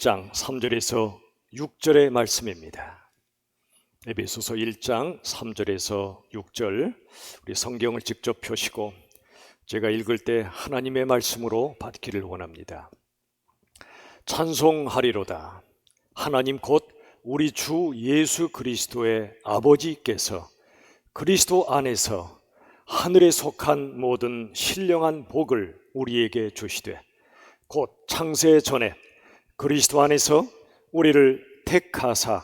1장 3절에서 6절의 말씀입니다. 에베소서 1장 3절에서 6절, 우리 성경을 직접 펴시고 제가 읽을 때 하나님의 말씀으로 받기를 원합니다. 찬송하리로다. 하나님 곧 우리 주 예수 그리스도의 아버지께서 그리스도 안에서 하늘에 속한 모든 신령한 복을 우리에게 주시되 곧 창세 전에 그리스도 안에서 우리를 택하사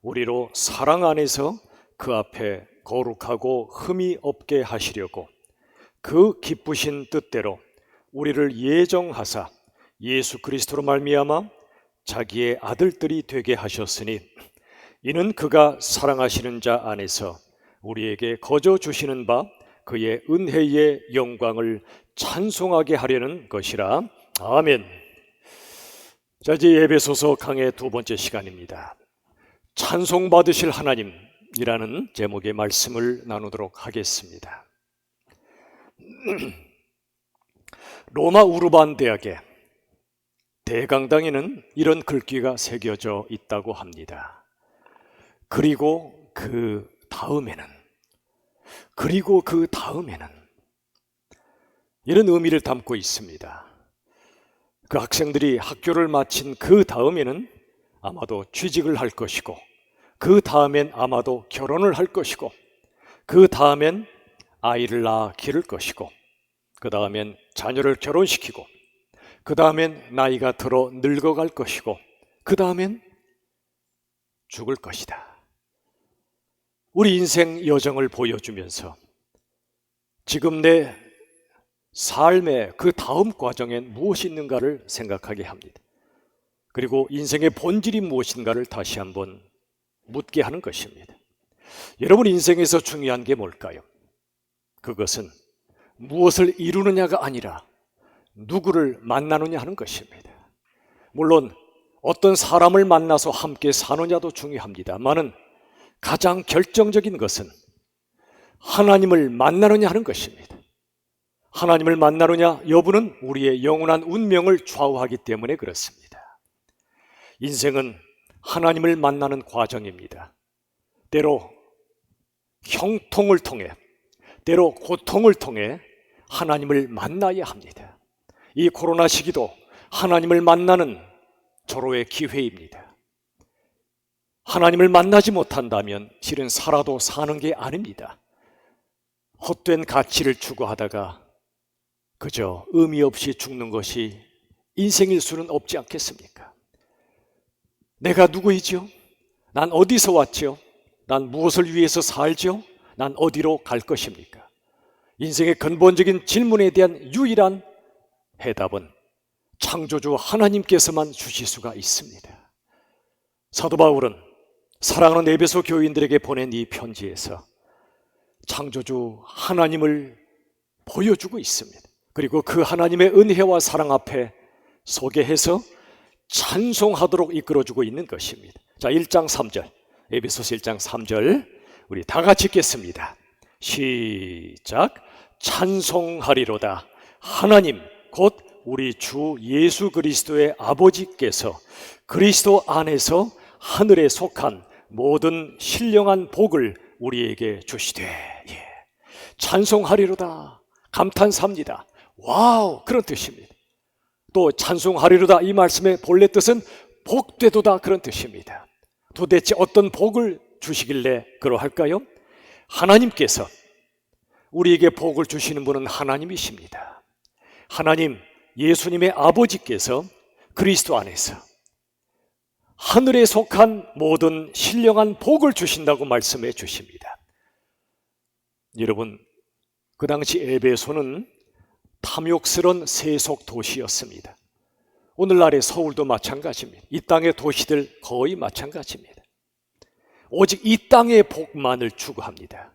우리로 사랑 안에서 그 앞에 거룩하고 흠이 없게 하시려고 그 기쁘신 뜻대로 우리를 예정하사 예수 그리스도로 말미암아 자기의 아들들이 되게 하셨으니 이는 그가 사랑하시는 자 안에서 우리에게 거저 주시는 바 그의 은혜의 영광을 찬송하게 하려는 것이라. 아멘. 자, 이제 에베소서 강의 두 번째 시간입니다. 찬송받으실 하나님이라는 제목의 말씀을 나누도록 하겠습니다. 로마 우르반 대학의 대강당에는 이런 글귀가 새겨져 있다고 합니다. 그리고 그 다음에는 이런 의미를 담고 있습니다. 그 학생들이 학교를 마친 그 다음에는 아마도 취직을 할 것이고, 그 다음엔 아마도 결혼을 할 것이고, 그 다음엔 아이를 낳아 기를 것이고, 그 다음엔 자녀를 결혼시키고, 그 다음엔 나이가 들어 늙어갈 것이고, 그 다음엔 죽을 것이다. 우리 인생 여정을 보여주면서 지금 내 삶의 그 다음 과정엔 무엇이 있는가를 생각하게 합니다. 그리고 인생의 본질이 무엇인가를 다시 한번 묻게 하는 것입니다. 여러분, 인생에서 중요한 게 뭘까요? 그것은 무엇을 이루느냐가 아니라 누구를 만나느냐 하는 것입니다. 물론 어떤 사람을 만나서 함께 사느냐도 중요합니다만은 가장 결정적인 것은 하나님을 만나느냐 하는 것입니다. 하나님을 만나느냐 여부는 우리의 영원한 운명을 좌우하기 때문에 그렇습니다. 인생은 하나님을 만나는 과정입니다. 때로 형통을 통해, 때로 고통을 통해 하나님을 만나야 합니다. 이 코로나 시기도 하나님을 만나는 절호의 기회입니다. 하나님을 만나지 못한다면 실은 살아도 사는 게 아닙니다. 헛된 가치를 추구하다가 그저 의미 없이 죽는 것이 인생일 수는 없지 않겠습니까? 내가 누구이죠? 난 어디서 왔죠? 난 무엇을 위해서 살죠? 난 어디로 갈 것입니까? 인생의 근본적인 질문에 대한 유일한 해답은 창조주 하나님께서만 주실 수가 있습니다. 사도 바울은 사랑하는 에베소 교인들에게 보낸 이 편지에서 창조주 하나님을 보여주고 있습니다. 그리고 그 하나님의 은혜와 사랑 앞에 소개해서 찬송하도록 이끌어주고 있는 것입니다. 자, 1장 3절, 에베소서 1장 3절 우리 다 같이 읽겠습니다. 시작. 찬송하리로다. 하나님 곧 우리 주 예수 그리스도의 아버지께서 그리스도 안에서 하늘에 속한 모든 신령한 복을 우리에게 주시되. 찬송하리로다. 감탄사입니다. 와우, 그런 뜻입니다. 또 찬송하리로다 이 말씀의 본래 뜻은 복되도다 그런 뜻입니다. 도대체 어떤 복을 주시길래 그러할까요? 하나님께서 우리에게 복을 주시는 분은 하나님이십니다. 하나님, 예수님의 아버지께서 그리스도 안에서 하늘에 속한 모든 신령한 복을 주신다고 말씀해 주십니다. 여러분, 그 당시 에베소는 탐욕스러운 세속 도시였습니다. 오늘날의 서울도 마찬가지입니다. 이 땅의 도시들 거의 마찬가지입니다. 오직 이 땅의 복만을 추구합니다.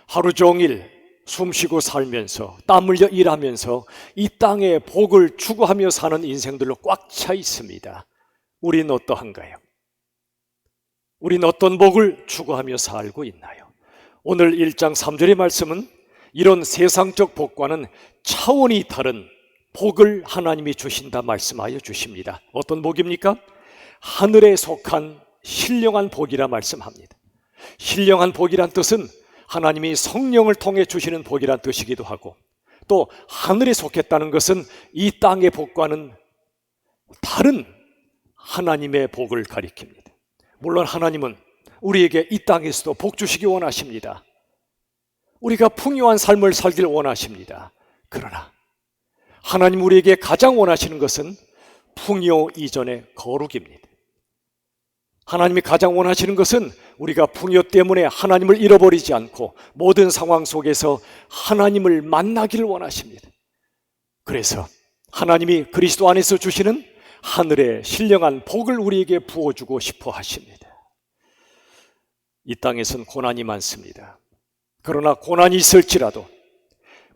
하루 종일 숨쉬고 살면서 땀 흘려 일하면서 이 땅의 복을 추구하며 사는 인생들로 꽉 차 있습니다. 우린 어떠한가요? 우린 어떤 복을 추구하며 살고 있나요? 오늘 1장 3절의 말씀은 이런 세상적 복과는 차원이 다른 복을 하나님이 주신다 말씀하여 주십니다. 어떤 복입니까? 하늘에 속한 신령한 복이라 말씀합니다. 신령한 복이란 뜻은 하나님이 성령을 통해 주시는 복이란 뜻이기도 하고, 또 하늘에 속했다는 것은 이 땅의 복과는 다른 하나님의 복을 가리킵니다. 물론 하나님은 우리에게 이 땅에서도 복 주시기 원하십니다. 우리가 풍요한 삶을 살길 원하십니다. 그러나 하나님 우리에게 가장 원하시는 것은 풍요 이전의 거룩입니다. 하나님이 가장 원하시는 것은 우리가 풍요 때문에 하나님을 잃어버리지 않고 모든 상황 속에서 하나님을 만나기를 원하십니다. 그래서 하나님이 그리스도 안에서 주시는 하늘의 신령한 복을 우리에게 부어주고 싶어 하십니다. 이 땅에선 고난이 많습니다. 그러나 고난이 있을지라도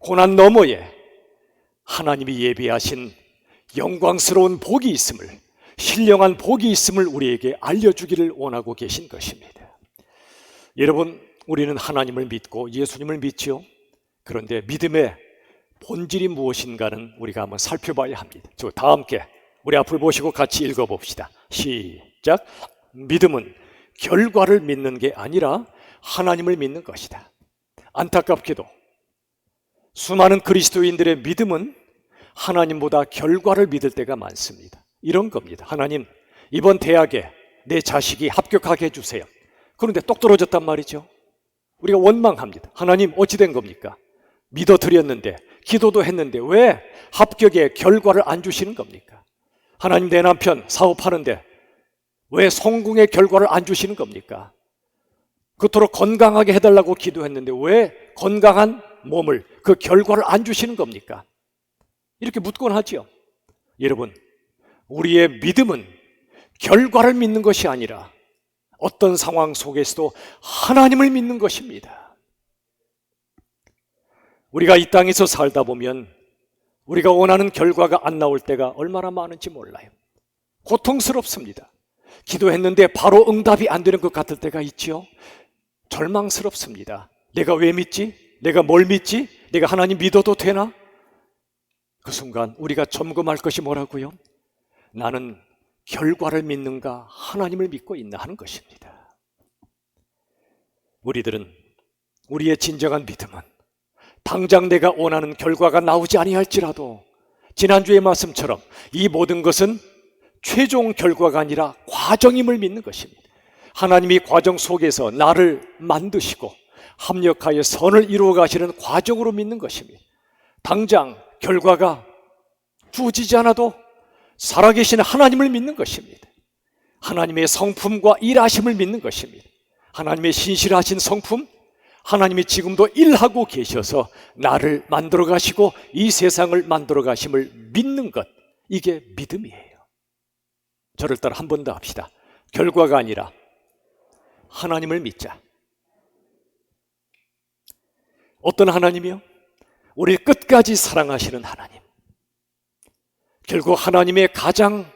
고난 너머에 하나님이 예비하신 영광스러운 복이 있음을, 신령한 복이 있음을 우리에게 알려주기를 원하고 계신 것입니다. 여러분, 우리는 하나님을 믿고 예수님을 믿지요. 그런데 믿음의 본질이 무엇인가는 우리가 한번 살펴봐야 합니다. 다 함께 우리 앞을 보시고 같이 읽어봅시다. 시작. 믿음은 결과를 믿는 게 아니라 하나님을 믿는 것이다. 안타깝게도 수많은 그리스도인들의 믿음은 하나님보다 결과를 믿을 때가 많습니다. 이런 겁니다. 하나님, 이번 대학에 내 자식이 합격하게 해주세요. 그런데 똑 떨어졌단 말이죠. 우리가 원망합니다. 하나님, 어찌 된 겁니까? 믿어드렸는데, 기도도 했는데 왜 합격의 결과를 안 주시는 겁니까? 하나님, 내 남편 사업하는데 왜 성공의 결과를 안 주시는 겁니까? 그토록 건강하게 해달라고 기도했는데 왜 건강한 몸을, 그 결과를 안 주시는 겁니까? 이렇게 묻곤 하지요. 여러분, 우리의 믿음은 결과를 믿는 것이 아니라 어떤 상황 속에서도 하나님을 믿는 것입니다. 우리가 이 땅에서 살다 보면 우리가 원하는 결과가 안 나올 때가 얼마나 많은지 몰라요. 고통스럽습니다. 기도했는데 바로 응답이 안 되는 것 같을 때가 있지요. 절망스럽습니다. 내가 왜 믿지? 내가 뭘 믿지? 내가 하나님 믿어도 되나? 그 순간 우리가 점검할 것이 뭐라고요? 나는 결과를 믿는가 하나님을 믿고 있나 하는 것입니다. 우리들은 우리의 진정한 믿음은 당장 내가 원하는 결과가 나오지 아니할지라도 지난주의 말씀처럼 이 모든 것은 최종 결과가 아니라 과정임을 믿는 것입니다. 하나님이 과정 속에서 나를 만드시고 합력하여 선을 이루어 가시는 과정으로 믿는 것입니다. 당장 결과가 주어지지 않아도 살아계신 하나님을 믿는 것입니다. 하나님의 성품과 일하심을 믿는 것입니다. 하나님의 신실하신 성품, 하나님이 지금도 일하고 계셔서 나를 만들어 가시고 이 세상을 만들어 가심을 믿는 것, 이게 믿음이에요. 저를 따라 한 번 더 합시다. 결과가 아니라 하나님을 믿자. 어떤 하나님이요? 우리를 끝까지 사랑하시는 하나님. 결국 하나님의 가장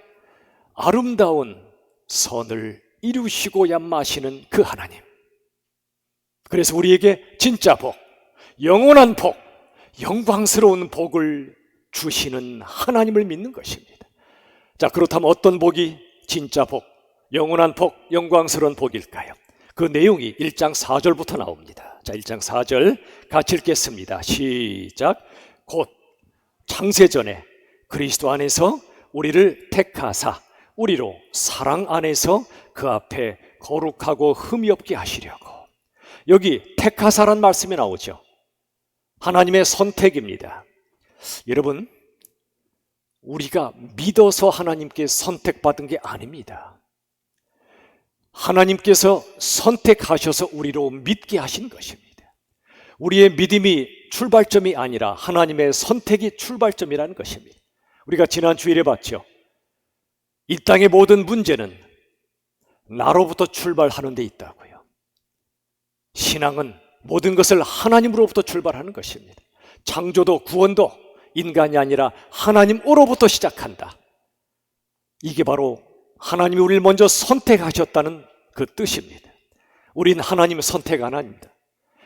아름다운 선을 이루시고야 마시는 그 하나님. 그래서 우리에게 진짜 복, 영원한 복, 영광스러운 복을 주시는 하나님을 믿는 것입니다. 자, 그렇다면 어떤 복이 진짜 복, 영원한 복, 영광스러운 복일까요? 그 내용이 1장 4절부터 나옵니다. 자, 1장 4절 같이 읽겠습니다. 시작. 곧 창세전에 그리스도 안에서 우리를 택하사 우리로 사랑 안에서 그 앞에 거룩하고 흠이 없게 하시려고. 여기 택하사란 말씀이 나오죠. 하나님의 선택입니다. 여러분, 우리가 믿어서 하나님께 선택받은 게 아닙니다. 하나님께서 선택하셔서 우리로 믿게 하신 것입니다. 우리의 믿음이 출발점이 아니라 하나님의 선택이 출발점이라는 것입니다. 우리가 지난 주일에 봤죠. 이 땅의 모든 문제는 나로부터 출발하는 데 있다고요. 신앙은 모든 것을 하나님으로부터 출발하는 것입니다. 창조도 구원도 인간이 아니라 하나님으로부터 시작한다. 이게 바로 하나님이 우리를 먼저 선택하셨다는 그 뜻입니다. 우린 하나님 선택 안 합니다.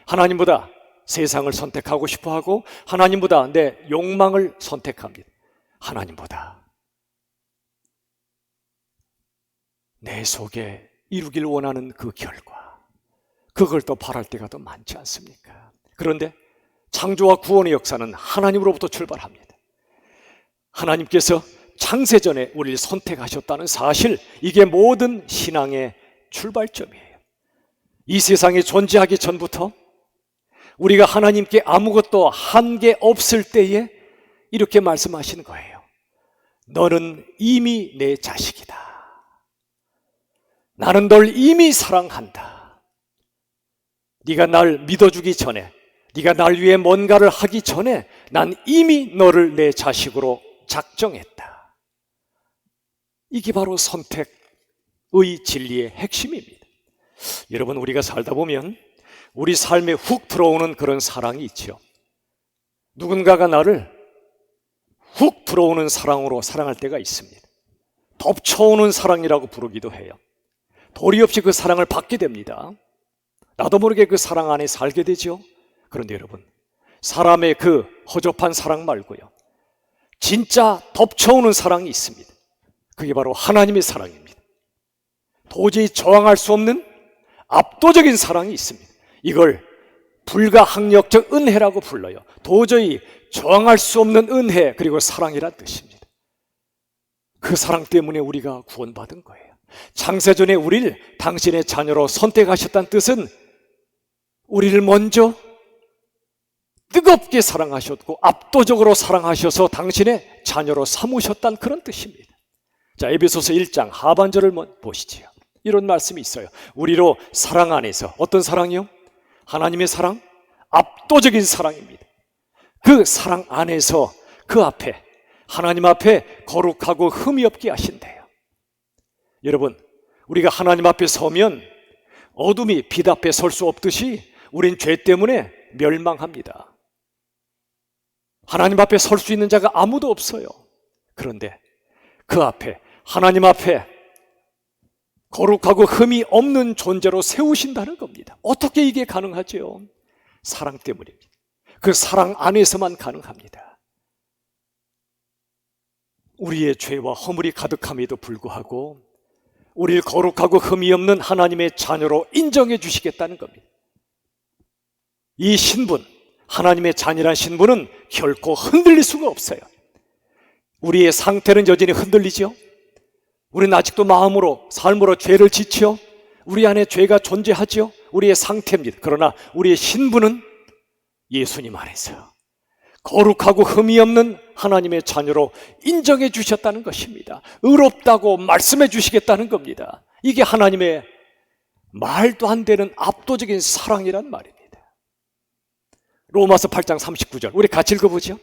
하나님보다 세상을 선택하고 싶어하고 하나님보다 내 욕망을 선택합니다. 하나님보다. 내 속에 이루길 원하는 그 결과, 그걸 또 바랄 때가 더 많지 않습니까? 그런데 창조와 구원의 역사는 하나님으로부터 출발합니다. 하나님께서 창세전에 우리를 선택하셨다는 사실, 이게 모든 신앙의 출발점이에요. 이 세상이 존재하기 전부터 우리가 하나님께 아무것도 한 게 없을 때에 이렇게 말씀하시는 거예요. 너는 이미 내 자식이다. 나는 널 이미 사랑한다. 네가 날 믿어주기 전에, 네가 날 위해 뭔가를 하기 전에 난 이미 너를 내 자식으로 작정했다. 이게 바로 선택의 진리의 핵심입니다. 여러분, 우리가 살다 보면 우리 삶에 훅 들어오는 그런 사랑이 있죠. 누군가가 나를 훅 들어오는 사랑으로 사랑할 때가 있습니다. 덮쳐오는 사랑이라고 부르기도 해요. 도리 없이 그 사랑을 받게 됩니다. 나도 모르게 그 사랑 안에 살게 되죠. 그런데 여러분, 사람의 그 허접한 사랑 말고요, 진짜 덮쳐오는 사랑이 있습니다. 그게 바로 하나님의 사랑입니다. 도저히 저항할 수 없는 압도적인 사랑이 있습니다. 이걸 불가항력적 은혜라고 불러요. 도저히 저항할 수 없는 은혜, 그리고 사랑이란 뜻입니다. 그 사랑 때문에 우리가 구원받은 거예요. 창세전에 우리를 당신의 자녀로 선택하셨다는 뜻은 우리를 먼저 뜨겁게 사랑하셨고 압도적으로 사랑하셔서 당신의 자녀로 삼으셨다는 그런 뜻입니다. 자, 에베소서 1장 하반절을 보시지요. 이런 말씀이 있어요. 우리로 사랑 안에서, 어떤 사랑이요? 하나님의 사랑, 압도적인 사랑입니다. 그 사랑 안에서 그 앞에, 하나님 앞에 거룩하고 흠이 없게 하신대요. 여러분, 우리가 하나님 앞에 서면 어둠이 빛 앞에 설 수 없듯이 우린 죄 때문에 멸망합니다. 하나님 앞에 설 수 있는 자가 아무도 없어요. 그런데 그 앞에, 하나님 앞에 거룩하고 흠이 없는 존재로 세우신다는 겁니다. 어떻게 이게 가능하죠? 사랑 때문입니다. 그 사랑 안에서만 가능합니다. 우리의 죄와 허물이 가득함에도 불구하고 우리를 거룩하고 흠이 없는 하나님의 자녀로 인정해 주시겠다는 겁니다. 이 신분, 하나님의 자녀란 신분은 결코 흔들릴 수가 없어요. 우리의 상태는 여전히 흔들리죠. 우리는 아직도 마음으로, 삶으로 죄를 지쳐 우리 안에 죄가 존재하죠. 우리의 상태입니다. 그러나 우리의 신분은 예수님 안에서 거룩하고 흠이 없는 하나님의 자녀로 인정해 주셨다는 것입니다. 의롭다고 말씀해 주시겠다는 겁니다. 이게 하나님의 말도 안 되는 압도적인 사랑이란 말입니다. 로마서 8장 39절 우리 같이 읽어보죠.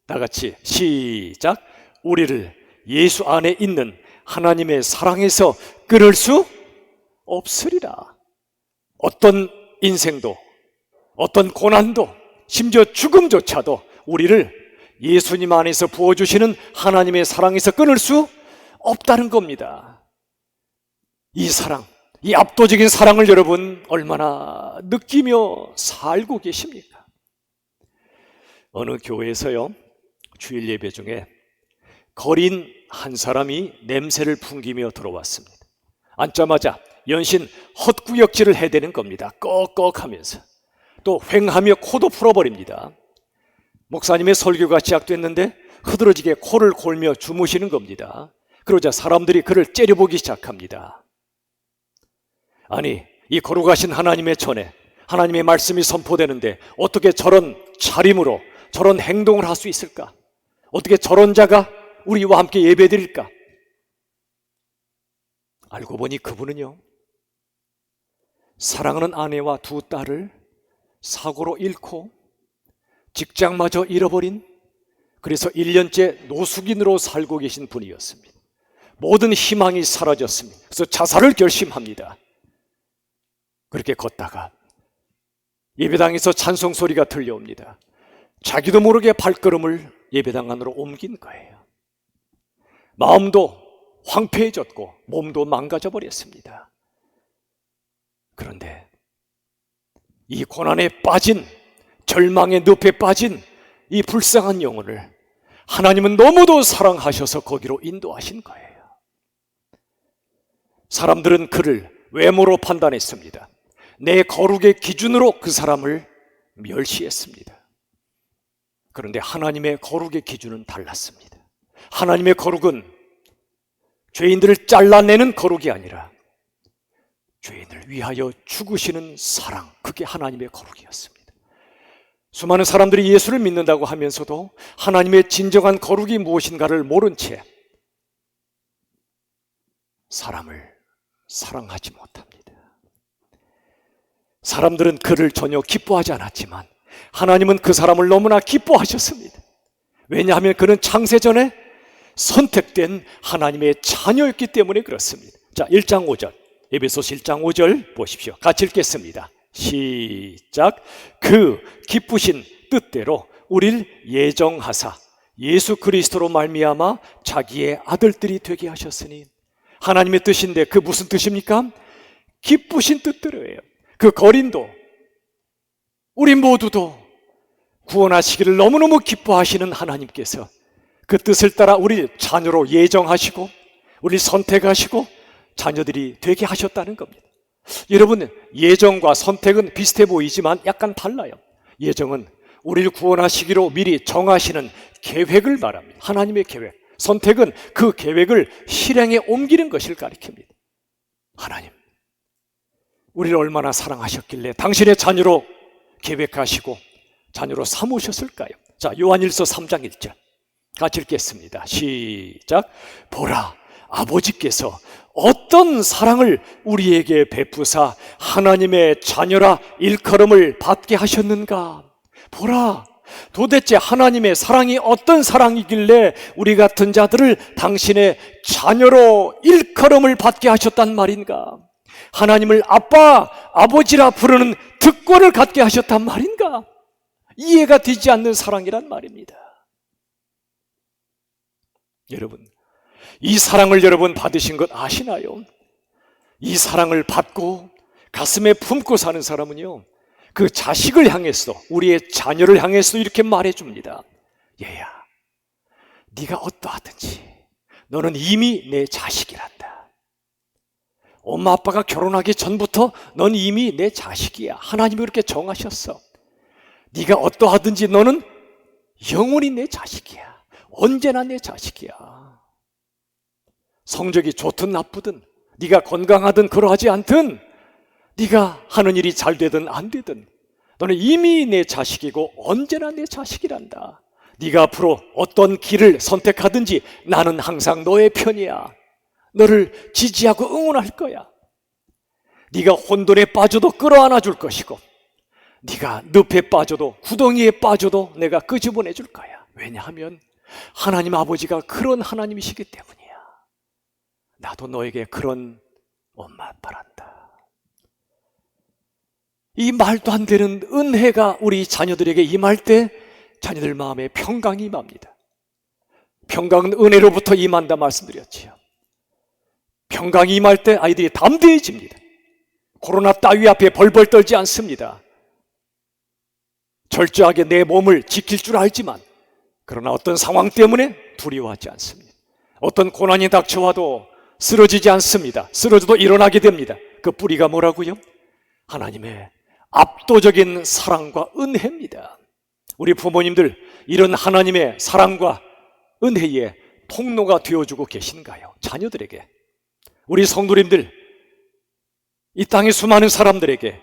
다 같이 시작. 우리를 예수 안에 있는 하나님의 사랑에서 끊을 수 없으리라. 어떤 인생도, 어떤 고난도, 심지어 죽음조차도 우리를 예수님 안에서 부어주시는 하나님의 사랑에서 끊을 수 없다는 겁니다. 이 사랑, 이 압도적인 사랑을 여러분 얼마나 느끼며 살고 계십니까? 어느 교회에서요, 주일 예배 중에 거린 한 사람이 냄새를 풍기며 들어왔습니다. 앉자마자 연신 헛구역질을 해대는 겁니다. 꺽꺽하면서. 또 휑하며 코도 풀어버립니다. 목사님의 설교가 시작됐는데 흐드러지게 코를 골며 주무시는 겁니다. 그러자 사람들이 그를 째려보기 시작합니다. 아니, 이 거룩하신 하나님의 전에 하나님의 말씀이 선포되는데 어떻게 저런 차림으로 저런 행동을 할 수 있을까? 어떻게 저런 자가 우리와 함께 예배드릴까? 알고 보니 그분은요, 사랑하는 아내와 두 딸을 사고로 잃고 직장마저 잃어버린, 그래서 1년째 노숙인으로 살고 계신 분이었습니다. 모든 희망이 사라졌습니다. 그래서 자살을 결심합니다. 그렇게 걷다가 예배당에서 찬송 소리가 들려옵니다. 자기도 모르게 발걸음을 예배당 안으로 옮긴 거예요. 마음도 황폐해졌고 몸도 망가져 버렸습니다. 그런데 이 고난에 빠진, 절망의 늪에 빠진 이 불쌍한 영혼을 하나님은 너무도 사랑하셔서 거기로 인도하신 거예요. 사람들은 그를 외모로 판단했습니다. 내 거룩의 기준으로 그 사람을 멸시했습니다. 그런데 하나님의 거룩의 기준은 달랐습니다. 하나님의 거룩은 죄인들을 잘라내는 거룩이 아니라 죄인을 위하여 죽으시는 사랑, 그게 하나님의 거룩이었습니다. 수많은 사람들이 예수를 믿는다고 하면서도 하나님의 진정한 거룩이 무엇인가를 모른 채 사람을 사랑하지 못합니다. 사람들은 그를 전혀 기뻐하지 않았지만 하나님은 그 사람을 너무나 기뻐하셨습니다. 왜냐하면 그는 창세전에 선택된 하나님의 자녀였기 때문에 그렇습니다. 자, 1장 5절, 에베소서 1장 5절 보십시오. 같이 읽겠습니다. 시작. 그 기쁘신 뜻대로 우리를 예정하사 예수 그리스도로 말미암아 자기의 아들들이 되게 하셨으니, 하나님의 뜻인데 그 무슨 뜻입니까? 기쁘신 뜻대로예요. 그 거린도, 우리 모두도 구원하시기를 너무너무 기뻐하시는 하나님께서 그 뜻을 따라 우리 자녀로 예정하시고 우리 선택하시고 자녀들이 되게 하셨다는 겁니다. 여러분, 예정과 선택은 비슷해 보이지만 약간 달라요. 예정은 우리를 구원하시기로 미리 정하시는 계획을 말합니다. 하나님의 계획. 선택은 그 계획을 실행에 옮기는 것을 가리킵니다. 하나님, 우리를 얼마나 사랑하셨길래 당신의 자녀로 계획하시고 자녀로 삼으셨을까요? 자, 요한일서 3장 1절 같이 읽겠습니다. 시작. 보라, 아버지께서 어떤 사랑을 우리에게 베푸사 하나님의 자녀라 일컬음을 받게 하셨는가. 보라, 도대체 하나님의 사랑이 어떤 사랑이길래 우리 같은 자들을 당신의 자녀로 일컬음을 받게 하셨단 말인가. 하나님을 아빠, 아버지라 부르는 특권을 갖게 하셨단 말인가. 이해가 되지 않는 사랑이란 말입니다. 여러분, 이 사랑을 여러분 받으신 것 아시나요? 이 사랑을 받고 가슴에 품고 사는 사람은요, 그 자식을 향해서, 우리의 자녀를 향해서 이렇게 말해줍니다. 얘야, 네가 어떠하든지 너는 이미 내 자식이란다. 엄마 아빠가 결혼하기 전부터 넌 이미 내 자식이야. 하나님이 그렇게 정하셨어. 네가 어떠하든지 너는 영원히 내 자식이야. 언제나 내 자식이야. 성적이 좋든 나쁘든, 네가 건강하든 그러하지 않든, 네가 하는 일이 잘 되든 안 되든 너는 이미 내 자식이고 언제나 내 자식이란다. 네가 앞으로 어떤 길을 선택하든지 나는 항상 너의 편이야. 너를 지지하고 응원할 거야. 네가 혼돈에 빠져도 끌어안아 줄 것이고, 네가 늪에 빠져도 구덩이에 빠져도 내가 끄집어내 줄 거야. 왜냐하면 하나님 아버지가 그런 하나님이시기 때문이야. 나도 너에게 그런 엄마 아빠란다. 이 말도 안 되는 은혜가 우리 자녀들에게 임할 때 자녀들 마음에 평강이 임합니다. 평강은 은혜로부터 임한다 말씀드렸지요. 평강이 임할 때 아이들이 담대해집니다. 코로나 따위 앞에 벌벌 떨지 않습니다. 철저하게 내 몸을 지킬 줄 알지만 그러나 어떤 상황 때문에 두려워하지 않습니다. 어떤 고난이 닥쳐와도 쓰러지지 않습니다. 쓰러져도 일어나게 됩니다. 그 뿌리가 뭐라고요? 하나님의 압도적인 사랑과 은혜입니다. 우리 부모님들, 이런 하나님의 사랑과 은혜의 통로가 되어주고 계신가요? 자녀들에게. 우리 성도님들, 이 땅의 수많은 사람들에게,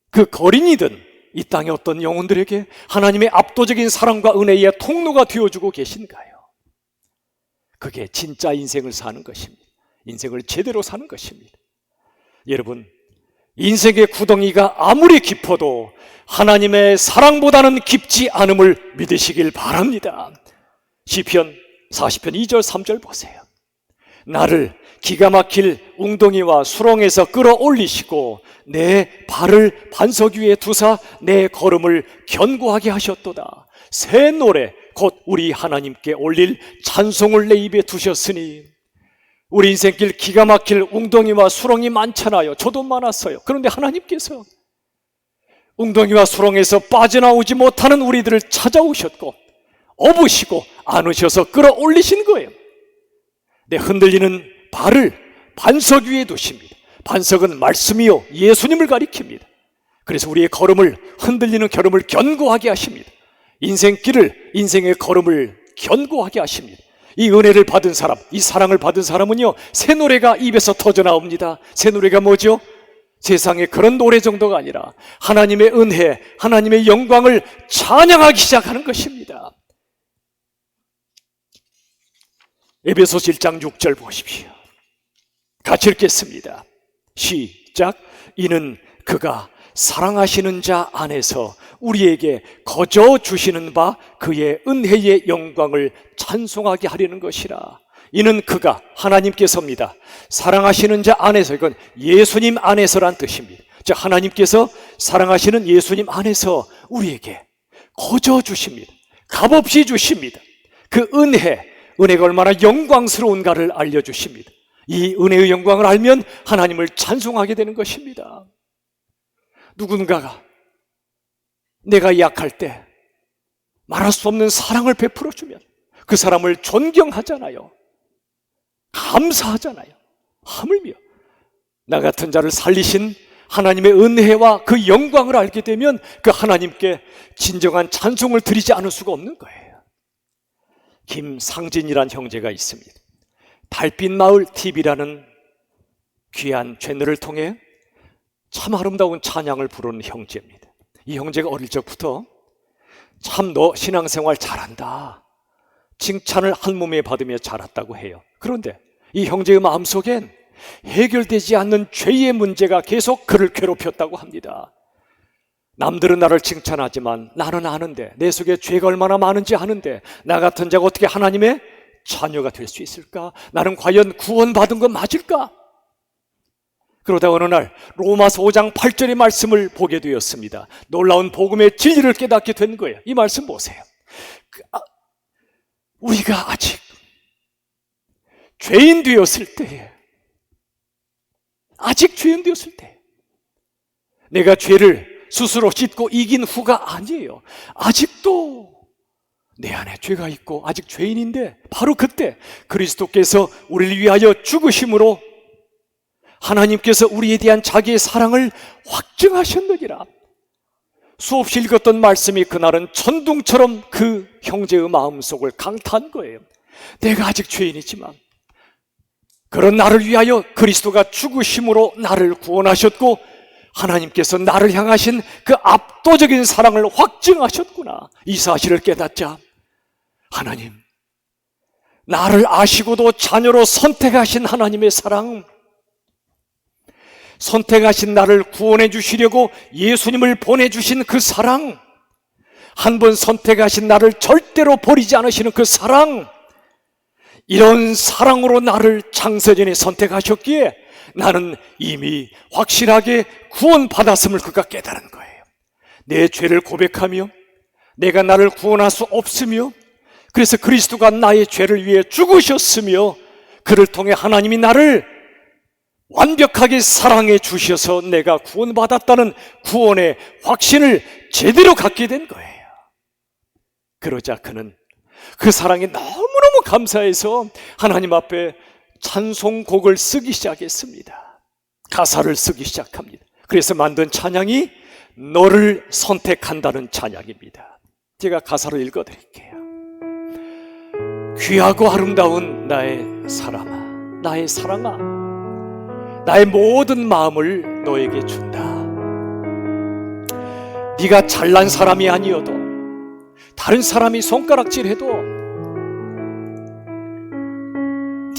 그 거린이든 이 땅의 어떤 영혼들에게 하나님의 압도적인 사랑과 은혜의 통로가 되어주고 계신가요? 그게 진짜 인생을 사는 것입니다. 인생을 제대로 사는 것입니다. 여러분, 인생의 구덩이가 아무리 깊어도 하나님의 사랑보다는 깊지 않음을 믿으시길 바랍니다. 시편 40편 2절 3절 보세요. 나를 기가 막힐 웅덩이와 수렁에서 끌어올리시고 내 발을 반석 위에 두사 내 걸음을 견고하게 하셨도다. 새 노래 곧 우리 하나님께 올릴 찬송을 내 입에 두셨으니. 우리 인생길 기가 막힐 웅덩이와 수렁이 많잖아요. 저도 많았어요. 그런데 하나님께서 웅덩이와 수렁에서 빠져나오지 못하는 우리들을 찾아오셨고 업으시고 안으셔서 끌어올리신 거예요. 내 흔들리는 발을 반석 위에 두십니다. 반석은 말씀이요 예수님을 가리킵니다. 그래서 우리의 걸음을, 흔들리는 걸음을 견고하게 하십니다. 인생의 걸음을 견고하게 하십니다. 이 은혜를 받은 사람, 이 사랑을 받은 사람은요, 새 노래가 입에서 터져 나옵니다. 새 노래가 뭐죠? 세상에 그런 노래 정도가 아니라 하나님의 은혜, 하나님의 영광을 찬양하기 시작하는 것입니다. 에베소서 1장 6절 보십시오. 같이 읽겠습니다. 시작. 이는 그가 사랑하시는 자 안에서 우리에게 거저 주시는 바 그의 은혜의 영광을 찬송하게 하려는 것이라. 이는 그가, 하나님께서입니다. 사랑하시는 자 안에서, 이건 예수님 안에서란 뜻입니다. 즉 하나님께서 사랑하시는 예수님 안에서 우리에게 거저 주십니다. 값없이 주십니다. 그 은혜가 얼마나 영광스러운가를 알려주십니다. 이 은혜의 영광을 알면 하나님을 찬송하게 되는 것입니다. 누군가가 내가 약할 때 말할 수 없는 사랑을 베풀어주면 그 사람을 존경하잖아요. 감사하잖아요. 하물며 나 같은 자를 살리신 하나님의 은혜와 그 영광을 알게 되면 그 하나님께 진정한 찬송을 드리지 않을 수가 없는 거예요. 김상진이란 형제가 있습니다. 달빛마을 TV라는 귀한 채널을 통해 참 아름다운 찬양을 부르는 형제입니다. 이 형제가 어릴 적부터 참 너 신앙생활 잘한다, 칭찬을 한 몸에 받으며 자랐다고 해요. 그런데 이 형제의 마음속엔 해결되지 않는 죄의 문제가 계속 그를 괴롭혔다고 합니다. 남들은 나를 칭찬하지만 나는 아는데, 내 속에 죄가 얼마나 많은지 아는데 나 같은 자가 어떻게 하나님의 자녀가 될 수 있을까? 나는 과연 구원받은 건 맞을까? 그러다 어느 날 로마서 5장 8절의 말씀을 보게 되었습니다. 놀라운 복음의 진리를 깨닫게 된 거예요. 이 말씀 보세요. 우리가 아직 죄인 되었을 때에, 내가 죄를 스스로 씻고 이긴 후가 아니에요. 아직도 내 안에 죄가 있고 아직 죄인인데, 바로 그때 그리스도께서 우리를 위하여 죽으심으로 하나님께서 우리에 대한 자기의 사랑을 확증하셨느니라. 수없이 읽었던 말씀이 그날은 천둥처럼 그 형제의 마음속을 강타한 거예요. 내가 아직 죄인이지만 그런 나를 위하여 그리스도가 죽으심으로 나를 구원하셨고 하나님께서 나를 향하신 그 압도적인 사랑을 확증하셨구나. 이 사실을 깨닫자 하나님, 나를 아시고도 자녀로 선택하신 하나님의 사랑, 선택하신 나를 구원해 주시려고 예수님을 보내주신 그 사랑, 한 번 선택하신 나를 절대로 버리지 않으시는 그 사랑, 이런 사랑으로 나를 창세전에 선택하셨기에 나는 이미 확실하게 구원받았음을 그가 깨달은 거예요. 내 죄를 고백하며 내가 나를 구원할 수 없으며, 그래서 그리스도가 나의 죄를 위해 죽으셨으며 그를 통해 하나님이 나를 완벽하게 사랑해 주셔서 내가 구원받았다는 구원의 확신을 제대로 갖게 된 거예요. 그러자 그는 그 사랑에 너무너무 감사해서 하나님 앞에 찬송곡을 쓰기 시작했습니다. 가사를 쓰기 시작합니다. 그래서 만든 찬양이 너를 선택한다는 찬양입니다. 제가 가사를 읽어드릴게요. 귀하고 아름다운 나의 사람아, 나의 사랑아, 나의 모든 마음을 너에게 준다. 네가 잘난 사람이 아니어도, 다른 사람이 손가락질해도,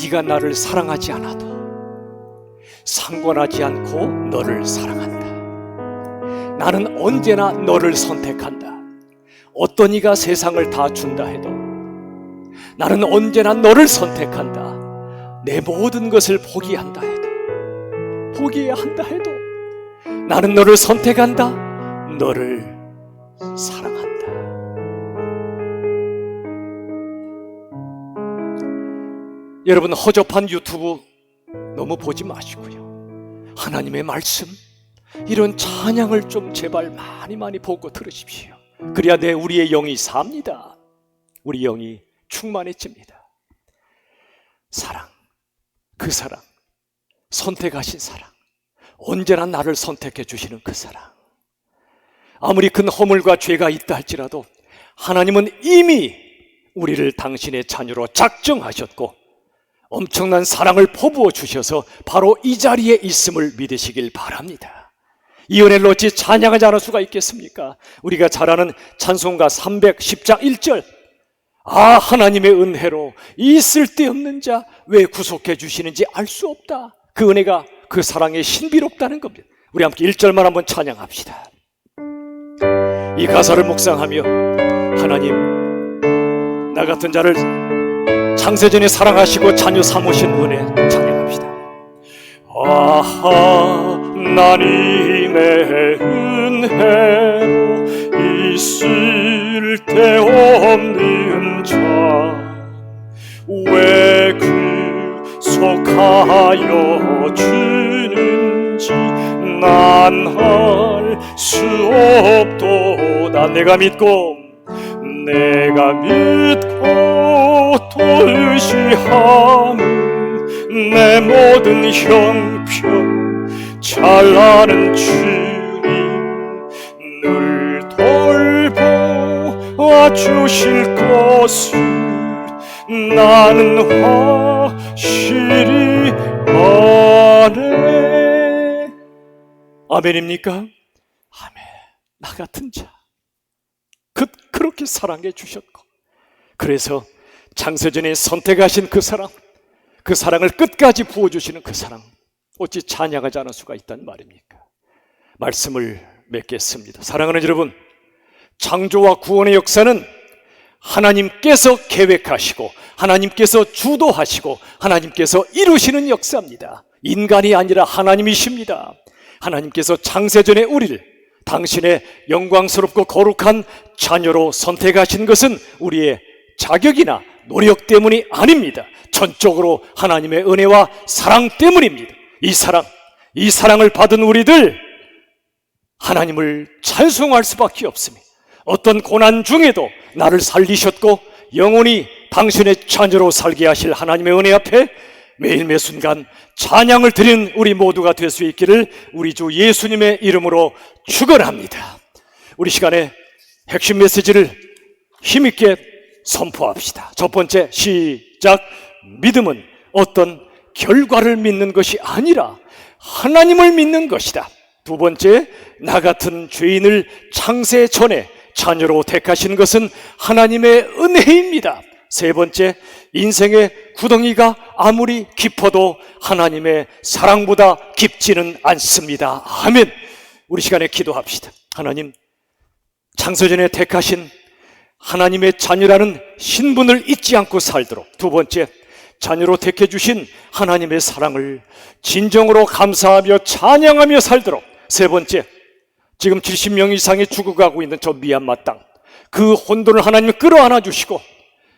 네가 나를 사랑하지 않아도 상관하지 않고 너를 사랑한다. 나는 언제나 너를 선택한다. 어떤 이가 세상을 다 준다 해도 나는 언제나 너를 선택한다. 내 모든 것을 포기해야 한다 해도 나는 너를 선택한다. 너를 사랑한다. 여러분, 허접한 유튜브 너무 보지 마시고요, 하나님의 말씀, 이런 찬양을 좀 제발 많이 보고 들으십시오. 그래야 우리의 영이 삽니다. 우리 영이 충만해집니다. 사랑, 그 사랑, 선택하신 사랑, 언제나 나를 선택해 주시는 그 사랑. 아무리 큰 허물과 죄가 있다 할지라도 하나님은 이미 우리를 당신의 자녀로 작정하셨고 엄청난 사랑을 퍼부어 주셔서 바로 이 자리에 있음을 믿으시길 바랍니다. 이 은혜를 어찌 찬양하지 않을 수가 있겠습니까? 우리가 잘 아는 찬송가 310장 1절, 아, 하나님의 은혜로 이 쓸데없는 자 왜 구속해 주시는지 알 수 없다. 그 은혜가, 그 사랑이 신비롭다는 겁니다. 우리 함께 1절만 한번 찬양합시다. 이 가사를 묵상하며 하나님, 나 같은 자를 창세전에 사랑하시고 자녀 삼으신 은혜 찬양합시다. 하나님의 은혜로 이 쓸데없는 자 왜 구속하여 주는지 난 알 수 없도다. 내가 믿고 또 의지함은 내 모든 형편 잘 아는 주님 늘 돌보아 주실 것을 나는 확실히 아네. 아멘입니까? 아멘. 나 같은 자 그렇게 사랑해 주셨고, 그래서 창세전에 선택하신 그 사랑, 그 사랑을 끝까지 부어주시는 그 사랑, 어찌 찬양하지 않을 수가 있단 말입니까? 말씀을 맺겠습니다. 사랑하는 여러분, 창조와 구원의 역사는 하나님께서 계획하시고 하나님께서 주도하시고 하나님께서 이루시는 역사입니다. 인간이 아니라 하나님이십니다. 하나님께서 창세전에 우리를 당신의 영광스럽고 거룩한 자녀로 선택하신 것은 우리의 자격이나 노력 때문이 아닙니다. 전적으로 하나님의 은혜와 사랑 때문입니다. 이 사랑을 받은 우리들 하나님을 찬송할 수밖에 없습니다. 어떤 고난 중에도 나를 살리셨고 영원히 당신의 자녀로 살게 하실 하나님의 은혜 앞에 매일 매 순간 찬양을 드리는 우리 모두가 될 수 있기를 우리 주 예수님의 이름으로 축원합니다. 우리 시간에 핵심 메시지를 힘있게 선포합시다. 첫 번째, 시작. 믿음은 어떤 결과를 믿는 것이 아니라 하나님을 믿는 것이다. 두 번째, 나 같은 죄인을 창세 전에 자녀로 택하신 것은 하나님의 은혜입니다. 세 번째, 인생의 구덩이가 아무리 깊어도 하나님의 사랑보다 깊지는 않습니다. 아멘. 우리 시간에 기도합시다. 하나님, 창세전에 택하신 하나님의 자녀라는 신분을 잊지 않고 살도록. 두 번째, 자녀로 택해 주신 하나님의 사랑을 진정으로 감사하며 찬양하며 살도록. 세 번째, 지금 70명 이상이 죽어가고 있는 저 미얀마 땅, 그 혼돈을 하나님 끌어안아 주시고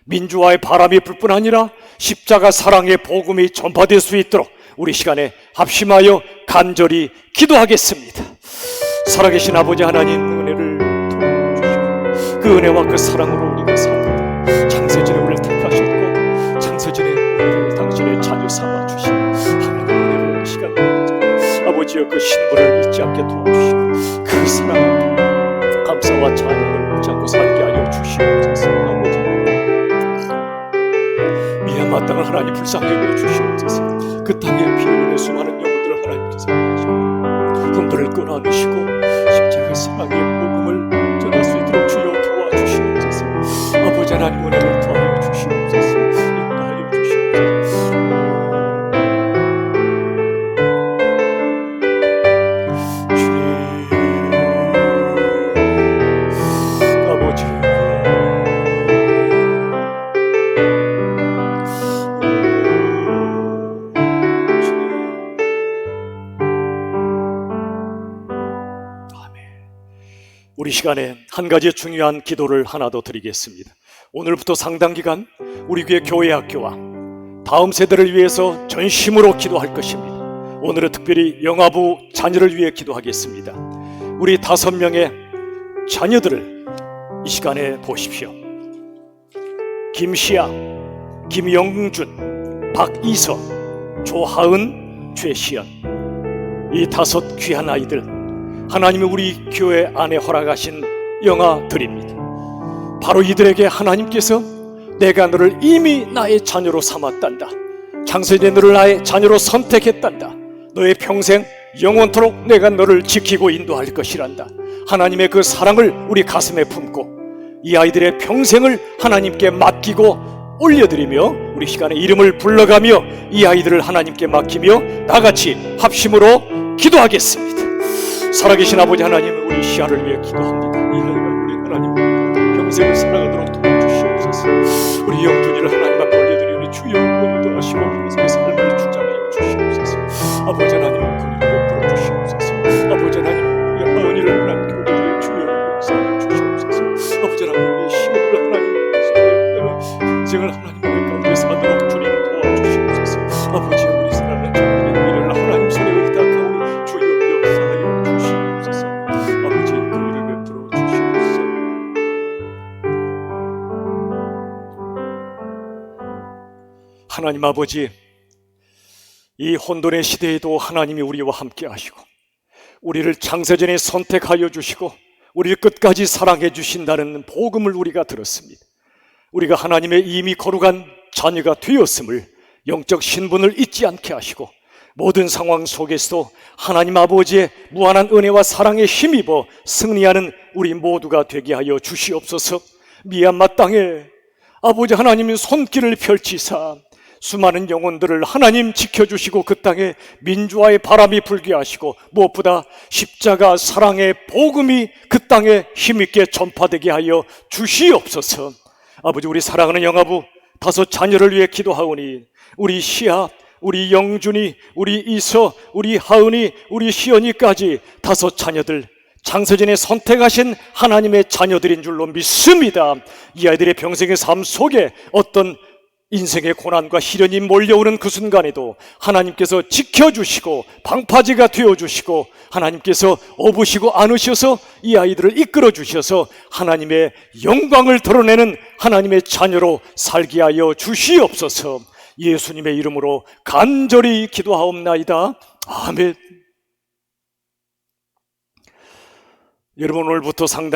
민주화의 바람이 불 뿐 아니라 십자가 사랑의 복음이 전파될 수 있도록 우리 시간에 합심하여 간절히 기도하겠습니다. 살아계신 아버지 하나님, 은혜를 주시고 그 은혜와 그 사랑으로 우리가 삽니다. 창세전에 우리를 택하셨고 창세전에 우리를 당신의 자녀 삼아 주신 하나님의 은혜를 이 시간 아버지여 그 신분을 잊지 않게 도와주시고 그 사랑 감사와 찬양을 잊지 않고 살게 하여 주시옵소서. 아버지, 미얀마 땅을 하나님 불쌍히 여겨 주시옵소서. 그 땅에 피 흘리는 수많은 영혼들을 하나님께서 분들을 끌어안으시고 십자가 사랑의 복음을 전할 수 있도록 주여 도와주시옵소서. 아버지 하나님, 은혜를 더하여 주시옵소서. 인도하여 주시옵소서. 우리 시간에 한 가지 중요한 기도를 하나 더 드리겠습니다. 오늘부터 상당기간 우리 교회 학교와 다음 세대를 위해서 전심으로 기도할 것입니다. 오늘은 특별히 영아부 자녀를 위해 기도하겠습니다. 우리 5명의 자녀들을 이 시간에 보십시오. 김시아, 김영준, 박이서, 조하은, 최시연, 이 5 귀한 아이들 하나님이 우리 교회 안에 허락하신 영아들입니다. 바로 이들에게 하나님께서 내가 너를 이미 나의 자녀로 삼았단다, 창세전에 너를 나의 자녀로 선택했단다, 너의 평생 영원토록 내가 너를 지키고 인도할 것이란다, 하나님의 그 사랑을 우리 가슴에 품고 이 아이들의 평생을 하나님께 맡기고 올려드리며 우리 시간에 이름을 불러가며 이 아이들을 하나님께 맡기며 나같이 합심으로 기도하겠습니다. 살아계신 아버지 하나님, 우리 시아를 위해 기도합니다. 이 아이가 우리 하나님 평생을 살아가도록 도와주시옵소서. 우리 영준이를 하나님 앞에 올려드리니 주여 오늘도 하시고 평생의 삶을 주장하여 주시옵소서. 아버지 하나님 그리를 베풀어 주시옵소서. 아버지 하나님 우리 하은이를 하나님께 올려드리니 주여 역사하여 주시옵소서. 아버지 하나님 우리 시험을 하나님 평생을 하나님 가운데 사도록 주님 도와주시옵소서. 아버지 우리 사랑하는 주님의 일을 하나님 손에 의탁하오니 주여 역사하여 주시옵소서. 아버지 그 일을 베풀어 주시옵소서. 하나님 아버지, 이 혼돈의 시대에도 하나님이 우리와 함께 하시고 우리를 창세전에 선택하여 주시고 우리를 끝까지 사랑해 주신다는 복음을 우리가 들었습니다. 우리가 하나님의 이미 거룩한 자녀가 되었음을, 영적 신분을 잊지 않게 하시고 모든 상황 속에서도 하나님 아버지의 무한한 은혜와 사랑에 힘입어 승리하는 우리 모두가 되게 하여 주시옵소서. 미얀마 땅에 아버지 하나님의 손길을 펼치사 수많은 영혼들을 하나님 지켜주시고 그 땅에 민주화의 바람이 불게 하시고 무엇보다 십자가 사랑의 복음이 그 땅에 힘있게 전파되게 하여 주시옵소서. 아버지 우리 사랑하는 영아부 5 자녀를 위해 기도하오니 우리 시아, 우리 영준이, 우리 이서, 우리 하은이, 우리 시연이까지 5 자녀들 창세전에 선택하신 하나님의 자녀들인 줄로 믿습니다. 이 아이들의 평생의 삶 속에 어떤 인생의 고난과 시련이 몰려오는 그 순간에도 하나님께서 지켜주시고 방파제가 되어주시고 하나님께서 업으시고 안으셔서 이 아이들을 이끌어 주셔서 하나님의 영광을 드러내는 하나님의 자녀로 살게 하여 주시옵소서. 예수님의 이름으로 간절히 기도하옵나이다. 아멘. 여러분 오늘부터 상담